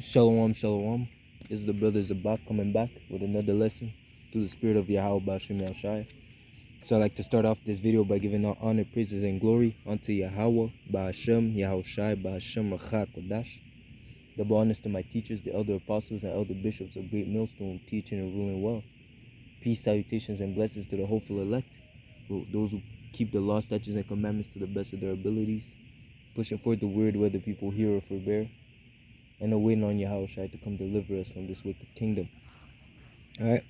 Shalom, shalom. This is the brothers Abak coming back with another lesson through the spirit of Yahweh Bashim Yahshai. So I'd like to start off this video by giving all honor, praises, and glory unto Yahweh, Ba'ashem, Yahushai, Ba'ashem, Rachak, Kodash. Double honors to my teachers, the elder apostles and elder bishops of Great Millstone, teaching and ruling well. Peace, salutations, and blessings to the hopeful elect, those who keep the law, statutes, and commandments to the best of their abilities, pushing forth the word whether people hear or forbear, and are waiting on Yahushua to come deliver us from this wicked kingdom. Alright,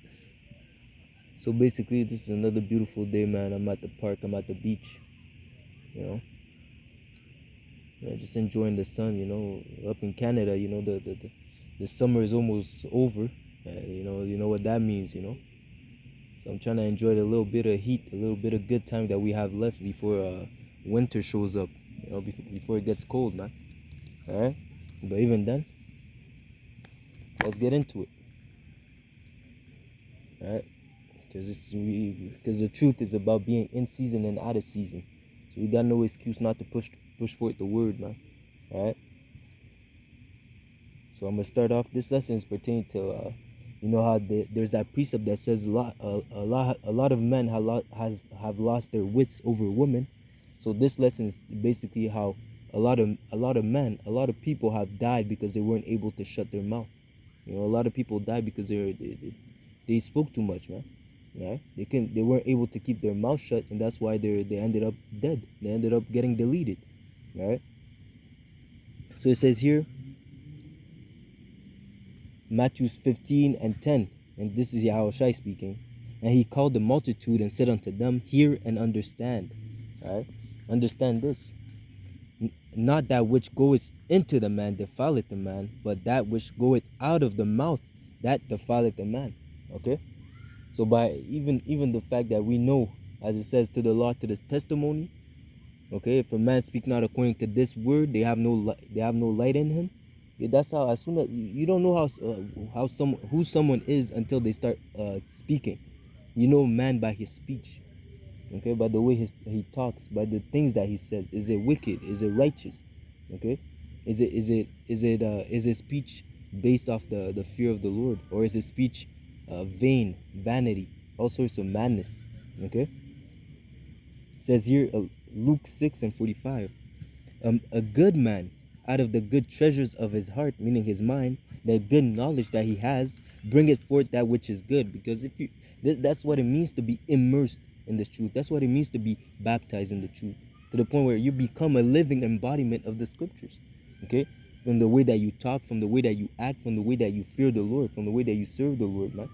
so basically this is another beautiful day, man. I'm at the park, I'm at the beach, just enjoying the sun. Up in Canada, the summer is almost over. You know what that means, so I'm trying to enjoy the little bit of heat, a little bit of good time that we have left before winter shows up, before it gets cold, man. Alright, but even then, let's get into it. Alright, because the truth is about being in season and out of season. So we got no excuse not to push forth the word, man. Alright, so I'm gonna start off. This lesson is pertaining to how there's that precept that says a lot of men have lost their wits over women. So this lesson is basically how a lot of men, a lot of people have died because they weren't able to shut their mouth. A lot of people died because they spoke too much, man. Yeah, they weren't able to keep their mouth shut, and that's why they ended up dead. They ended up getting deleted. Right? So it says here, Matthew 15:10, and this is Yahushua speaking. And he called the multitude and said unto them, hear and understand. Right? Understand this. Not that which goeth into the man defileth the man, but that which goeth out of the mouth, that defileth the man. Okay? So by even the fact that we know, as it says, to the law, to the testimony, okay, if a man speak not according to this word, they have no light in him. Yeah, that's how, as soon as you don't know who someone is until they start speaking. You know man by his speech, okay, by the way he talks, by the things that he says. Is it wicked? Is it righteous? Okay, is it speech based off the fear of the Lord, or is it speech vain, vanity, all sorts of madness? Okay, it says here, Luke 6:45, a good man out of the good treasures of his heart, meaning his mind, the good knowledge that he has, bringeth forth that which is good. Because that's what it means to be immersed in the truth. That's what it means to be baptized in the truth, to the point where you become a living embodiment of the scriptures. Okay, from the way that you talk, from the way that you act, from the way that you fear the Lord, from the way that you serve the Lord, man.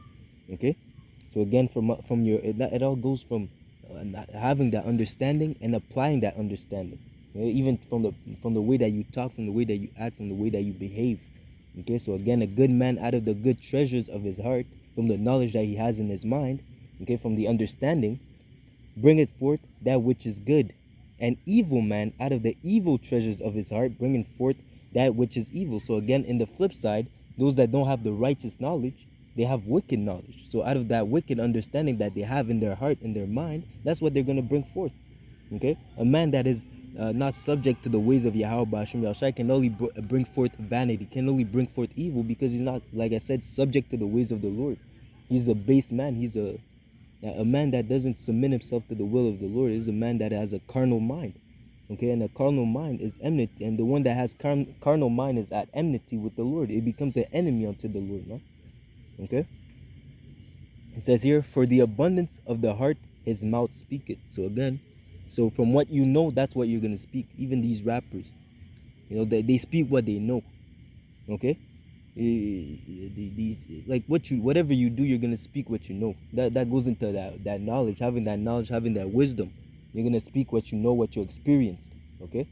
Okay, so again, from your it all goes from having that understanding and applying that understanding. Even from the way that you talk, from the way that you act, from the way that you behave. Okay, so again, a good man out of the good treasures of his heart, from the knowledge that he has in his mind, okay, from the understanding, bringeth forth that which is good. An evil man out of the evil treasures of his heart, bringing forth that which is evil. So again, in the flip side, those that don't have the righteous knowledge, they have wicked knowledge. So out of that wicked understanding that they have in their heart, in their mind, that's what they're going to bring forth. Okay, a man that is not subject to the ways of Yahweh Bashim Yahshai can only bring forth vanity, can only bring forth evil, because he's not, like I said, subject to the ways of the Lord. He's a base man. He's a man that doesn't submit himself to the will of the Lord. Is a man that has a carnal mind. Okay, and a carnal mind is enmity, and the one that has carnal mind is at enmity with the Lord. It becomes an enemy unto the Lord, man. Okay, it says here, for the abundance of the heart his mouth speaketh. So again, so from what you know, that's what you're going to speak. Even these rappers, they speak what they know. Okay, these, like, whatever you do, you're going to speak what you know. That goes into that knowledge, having that wisdom. You're going to speak what you know, what you experienced. Okay,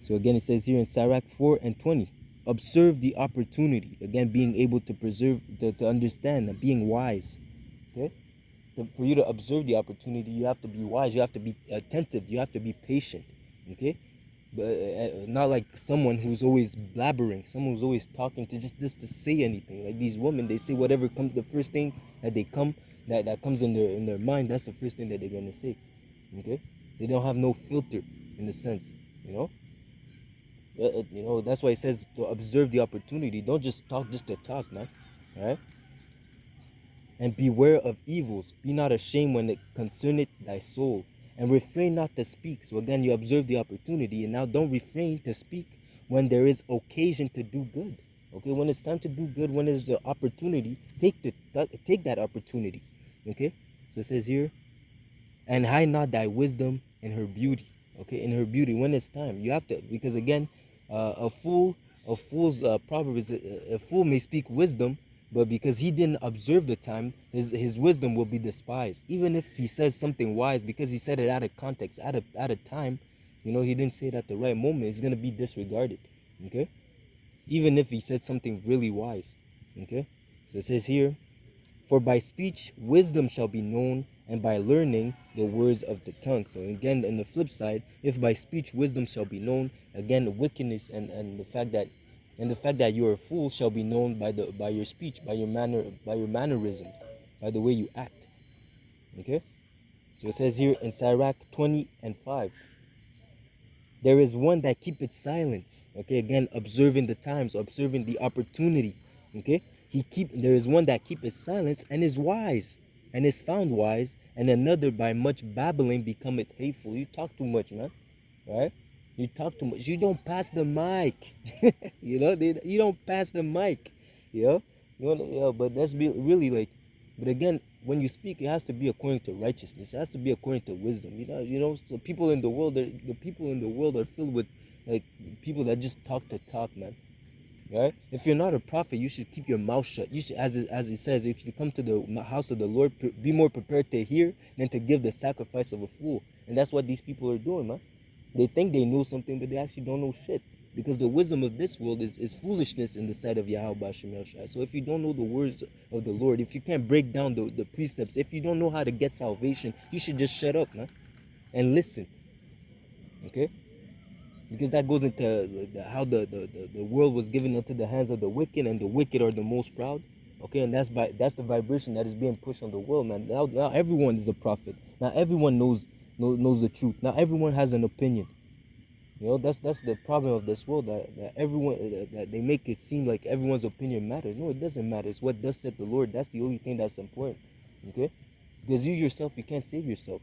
so again, it says here in Sirach 4:20, observe the opportunity. Again, being able to preserve, to understand, and being wise. Okay, for you to observe the opportunity, you have to be wise, you have to be attentive, you have to be patient. Okay, but not like someone who's always blabbering, someone who's always talking to just to say anything. Like these women, they say whatever comes, the first thing that comes in their mind, that's the first thing that they're gonna say. Okay, they don't have no filter, in the sense, That's why it says to observe the opportunity. Don't just talk just to talk, man. All right. And beware of evils. Be not ashamed when it concerneth thy soul, and refrain not to speak. So again, you observe the opportunity, and now don't refrain to speak when there is occasion to do good. Okay, when it's time to do good, when there's the opportunity, take that opportunity. Okay, so it says here, and hide not thy wisdom in her beauty. Okay, in her beauty, when it's time, you have to, because again, a fool's proverb is a fool may speak wisdom, but because he didn't observe the time, his wisdom will be despised. Even if he says something wise, because he said it out of context, out of time, he didn't say it at the right moment, it's gonna be disregarded. Okay, even if he said something really wise. Okay, so it says here, for by speech wisdom shall be known, and by learning the words of the tongue. So again, in the flip side, if by speech wisdom shall be known, again the wickedness and the fact that you are a fool shall be known by your speech, by your mannerisms, by the way you act. Okay? So it says here in Sirach 20:5. There is one that keepeth silence. Okay, again, observing the times, observing the opportunity. Okay, there is one that keepeth silence and is wise, and is found wise, and another by much babbling becometh hateful. You talk too much, man. Right? You talk too much. You don't pass the mic. You don't pass the mic. You know, but that's really like. But again, when you speak, it has to be according to righteousness. It has to be according to wisdom. So people in the world, the people in the world are filled with like people that just talk to talk, man. Right? If you're not a prophet, you should keep your mouth shut. You should, as it says, if you come to the house of the Lord, be more prepared to hear than to give the sacrifice of a fool. And that's what these people are doing, man. They think they know something, but they actually don't know shit. Because the wisdom of this world is foolishness in the sight of Yahweh Shem Shai. So if you don't know the words of the Lord, if you can't break down the precepts, if you don't know how to get salvation, you should just shut up, man, and listen. Okay? Because that goes into how the world was given into the hands of the wicked, and the wicked are the most proud. Okay, and that's the vibration that is being pushed on the world, man. Now everyone is a prophet. Now everyone knows the truth. Now everyone has an opinion. That's the problem of this world, that everyone that they make it seem like everyone's opinion matters. No, it doesn't matter. It's what thus said the Lord. That's the only thing that's important. Okay, because you yourself, you can't save yourself.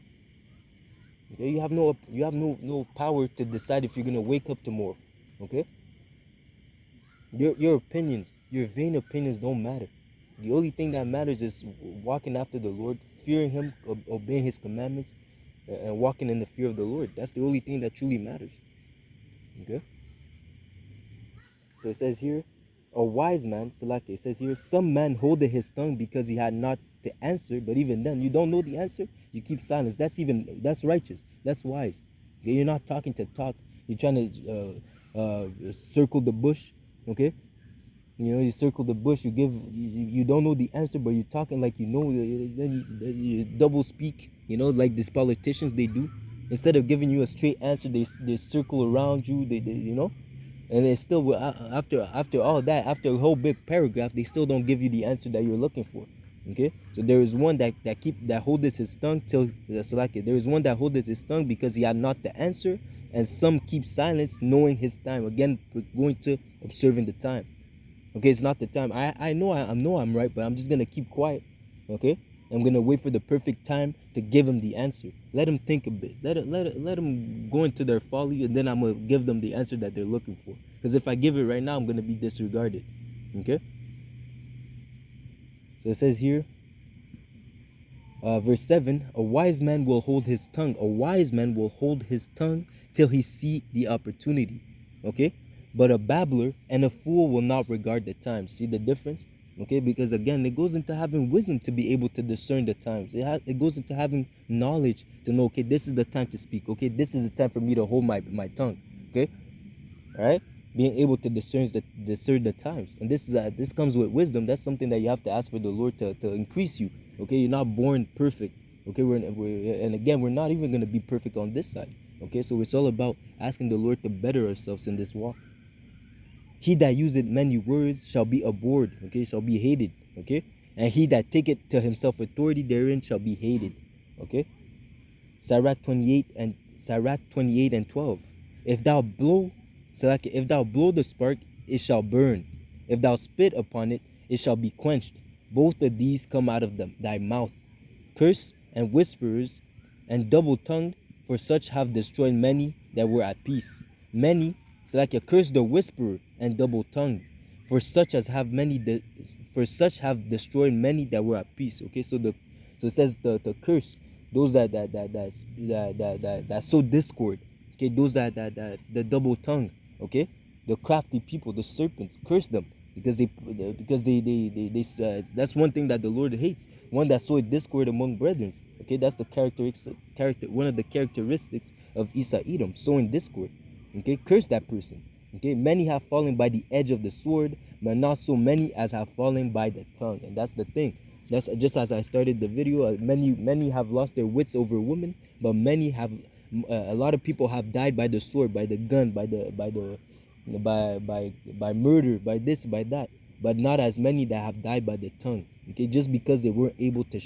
Okay, you have no power to decide if you're gonna wake up tomorrow. Okay, your opinions, your vain opinions don't matter. The only thing that matters is walking after the Lord, fearing Him, obeying His commandments, and walking in the fear of the Lord. That's the only thing that truly matters. Okay. So it says here, a wise man, Salaki, it says here, some man holdeth his tongue because he had not to answer, but even then, you don't know the answer, you keep silence. That's righteous. That's wise. Okay? You're not talking to talk. You're trying to circle the bush. Okay? You circle the bush. You don't know the answer, but you're talking like you know. Then you double speak. Like these politicians they do. Instead of giving you a straight answer, they circle around you. They. And they still after all that, after a whole big paragraph, they still don't give you the answer that you're looking for. Okay, so there is one that holdeth his tongue till Salaki. There is one that holdeth his tongue because he had not the answer, and some keep silence, knowing his time. Again, we're going to observing the time. Okay, it's not the time. I know I'm right, but I'm just gonna keep quiet. Okay, I'm gonna wait for the perfect time to give him the answer. Let him think a bit. Let him go into their folly, and then I'm gonna give them the answer that they're looking for. Because if I give it right now, I'm gonna be disregarded. Okay. So it says here, verse 7: a wise man will hold his tongue. A wise man will hold his tongue till he see the opportunity. Okay. But a babbler and a fool will not regard the time. See the difference? Okay, because again, it goes into having wisdom to be able to discern the times. It goes into having knowledge to know, okay, this is the time to speak. Okay, this is the time for me to hold my tongue. Okay, all right, being able to discern the times, and this comes with wisdom. That's something that you have to ask for the Lord to increase you. Okay, you're not born perfect. Okay, and again, we're not even going to be perfect on this side. Okay, so it's all about asking the Lord to better ourselves in this walk. He that useth many words shall be abhorred, okay, shall be hated, okay, and he that taketh to himself authority therein shall be hated. Okay, Sirach 28 and 12. If thou blow So like if thou blow the spark, it shall burn. If thou spit upon it, it shall be quenched. Both of these come out of thy mouth. Curse and whisperers and double-tongued, for such have destroyed many that were at peace. Many, so like a curse the whisperer and double-tongued, for such as have for such have destroyed many that were at peace. Okay, so it says the curse those that sow discord. Okay, those that the double-tongued. Okay, the crafty people, the serpents, curse them because they that's one thing that the Lord hates, one that sowed discord among brethren. Okay, that's the one of the characteristics of Esau Edom, sowing discord. Okay, curse that person. Okay, many have fallen by the edge of the sword, but not so many as have fallen by the tongue. And that's the thing. That's just as I started the video. Many have lost their wits over women, but many have a lot of people have died by the sword, by the gun, by murder, by this, by that, but not as many that have died by the tongue. Okay, just because they weren't able to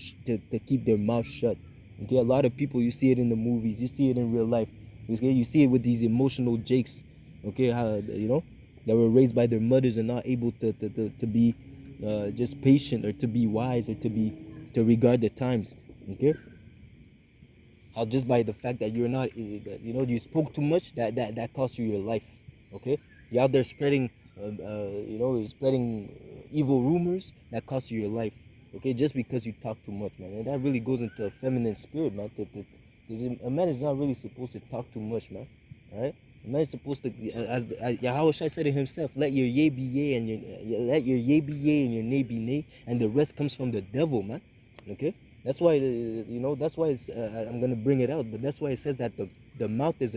keep their mouth shut. Okay, a lot of people, you see it in the movies, you see it in real life. Okay, you see it with these emotional jakes. Okay, how that were raised by their mothers and not able to be just patient, or to be wise, or to regard the times. Okay, how just by the fact that you're not you spoke too much, that cost you your life. Okay, you're out there spreading spreading evil rumors that cost you your life. Okay, just because you talk too much, man. And that really goes into a feminine spirit, man. Because a man is not really supposed to talk too much, man. All right, a man is supposed to, as Yahushua said it himself, let your yea be yea and let your yea be yea and your nay be nay, and the rest comes from the devil, man. Okay, that's why that's why it's I'm gonna bring it out, but that's why it says that the mouth is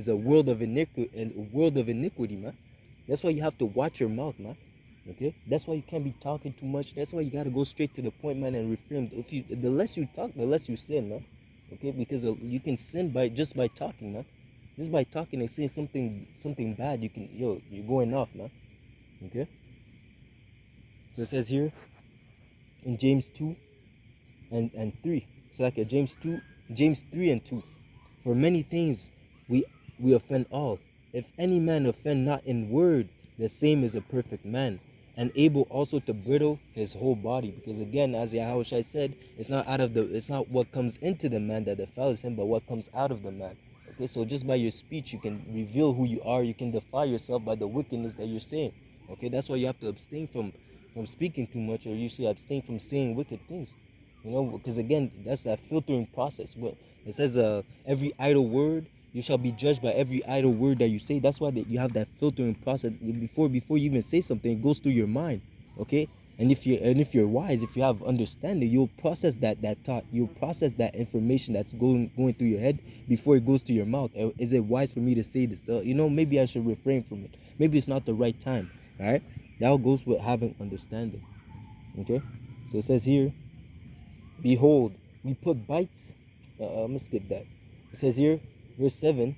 a world of iniquity, man. That's why you have to watch your mouth, man. Okay, that's why you can't be talking too much. That's why you gotta go straight to the point, man, and refrain. The less you talk, the less you sin, man. Okay, because you can sin just by talking, man. Just by talking and saying something bad, you're going off, man. Okay. So it says here in James 2 and 3. It's like a James 3 and 2. For many things we offend all. If any man offend not in word, the same is a perfect man, and able also to bridle his whole body. Because again, as Yahushua said, it's not what comes into the man that defiles him, but what comes out of the man. Okay, so just by your speech, you can reveal who you are. You can defile yourself by the wickedness that you're saying. Okay, that's why you have to abstain from speaking too much, or you should abstain from saying wicked things. Because again, that's that filtering process. But it says, every idle word, you shall be judged by every idle word that you say. That's why you have that filtering process before you even say something. It goes through your mind. Okay, and if you're wise, if you have understanding, you'll process that thought. You'll process that information that's going through your head before it goes to your mouth. Is it wise for me to say this? Maybe I should refrain from it. Maybe it's not the right time. All right, that goes with having understanding. Okay, so it says here, behold, we put bites. I'm gonna skip that. It says here, verse 7,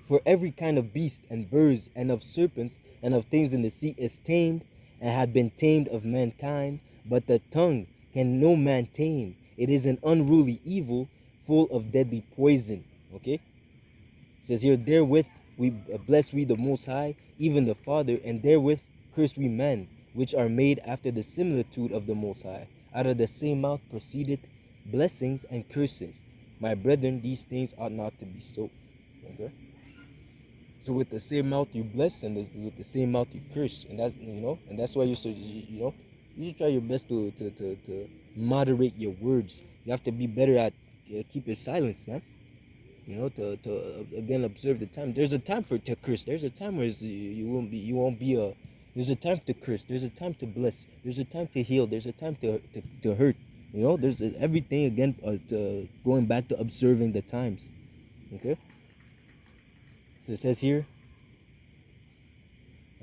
for every kind of beast and birds and of serpents and of things in the sea is tamed and had been tamed of mankind, but the tongue can no man tame. It is an unruly evil, full of deadly poison. Okay, it says here, therewith we bless we the Most High, even the Father, and therewith curse we men, which are made after the similitude of the Most High. Out of the same mouth proceedeth blessings and curses. My brethren, these things ought not to be so. Okay? So with the same mouth you bless, and with the same mouth you curse, and that's why you should try your best to moderate your words. You have to be better at keeping silence, man. To again observe the time. There's a time to curse. There's a time where you won't be a. There's a time to curse. There's a time to bless. There's a time to heal. There's a time to hurt. There's everything again. Going back to observing the times. Okay. So it says here,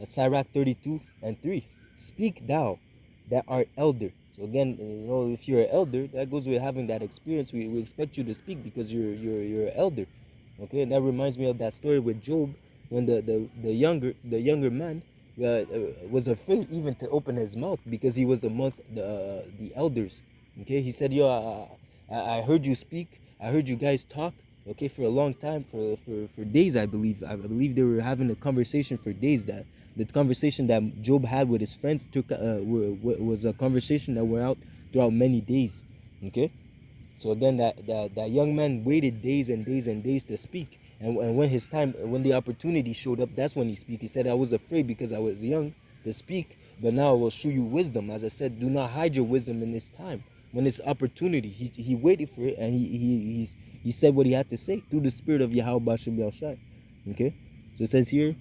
Sirach 32 and 3. Speak thou that art elder. So again, if you're an elder, that goes with having that experience. We expect you to speak because you're an elder. Okay, and that reminds me of that story with Job, when the younger man was afraid even to open his mouth because he was among the elders. Okay, he said, I heard you speak. I heard you guys talk. Okay, for a long time, for days, I believe. I believe they were having a conversation for days. That the conversation that Job had with his friends was a conversation that went out throughout many days. Okay, so again, that young man waited days and days and days to speak, and when his time, when the opportunity showed up, that's when he speak. He said, "I was afraid because I was young to speak, but now I will show you wisdom." As I said, do not hide your wisdom in this time. When it's opportunity, he waited for it, and he said what he had to say through the spirit of Yahweh Bashem Yahushai. Okay, so it says here,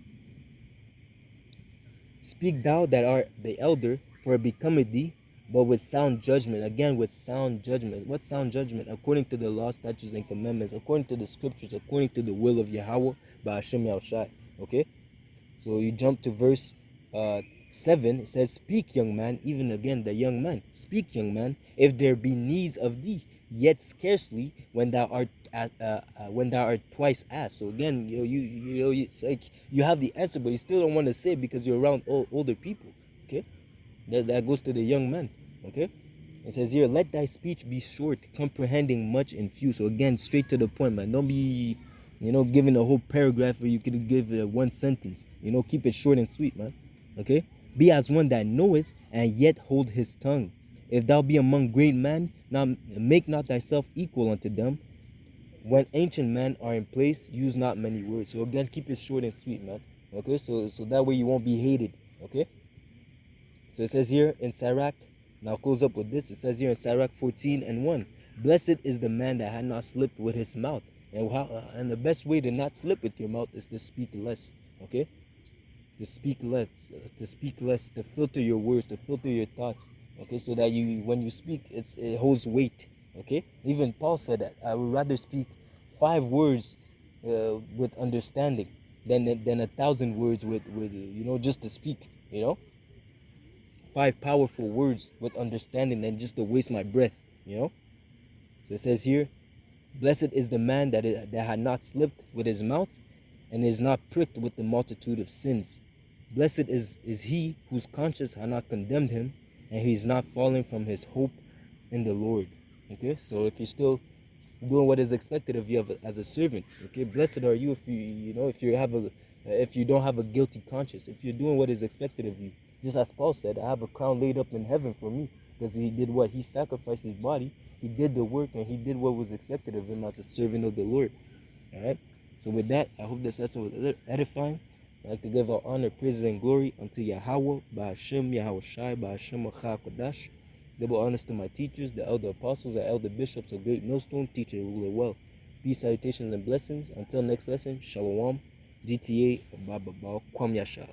"Speak thou that art the elder, for it becometh thee, but with sound judgment." Again, with sound judgment. What sound judgment? According to the law, statutes, and commandments, according to the scriptures, according to the will of Yahweh by Hashem Yahushai. Okay? So you jump to verse uh, 7. It says, "Speak, young man," even again the young man. "Speak, young man, if there be needs of thee, yet scarcely when thou art twice asked." So again, it's like you have the answer, but you still don't want to say it because you're around older people. Okay, that goes to the young man. Okay, it says here, "Let thy speech be short, comprehending much and few." So again, straight to the point, man. Don't be, giving a whole paragraph where you could give one sentence. Keep it short and sweet, man. Okay? "Be as one that knoweth, and yet hold his tongue. If thou be among great men, now make not thyself equal unto them. When ancient men are in place, use not many words." So again, keep it short and sweet, man. Okay? So that way you won't be hated. Okay? So it says here in Sirach, now close up with this. It says here in Sirach 14 and 1, "Blessed is the man that had not slipped with his mouth." And the best way to not slip with your mouth is to speak less. Okay? To speak less, to filter your words, to filter your thoughts. Okay, so that when you speak, it holds weight. Okay, even Paul said that I would rather speak 5 words with understanding than 1,000 words with just to speak. 5 powerful words with understanding than just to waste my breath. So it says here, "Blessed is the man that had not slipped with his mouth, and is not pricked with the multitude of sins. Blessed is he whose conscience had not condemned him, and he is not fallen from his hope in the Lord." Okay, so if you're still doing what is expected of you as a servant, okay, blessed are you if if you don't have a guilty conscience, if you're doing what is expected of you. Just as Paul said, "I have a crown laid up in heaven for me," because he did what? He sacrificed his body, he did the work, and he did what was expected of him as a servant of the Lord. All right. So with that, I hope this lesson was edifying. I'd like to give all honor, praises, and glory unto Yahweh, by Hashem, Yahweh Shai, by Hashem, Achah Kodash. Double honors to my teachers, the elder apostles, the elder bishops, a great millstone, teacher, ruler well. Peace, salutations, and blessings. Until next lesson, Shalom, DTA, Baba Kwam Yashar.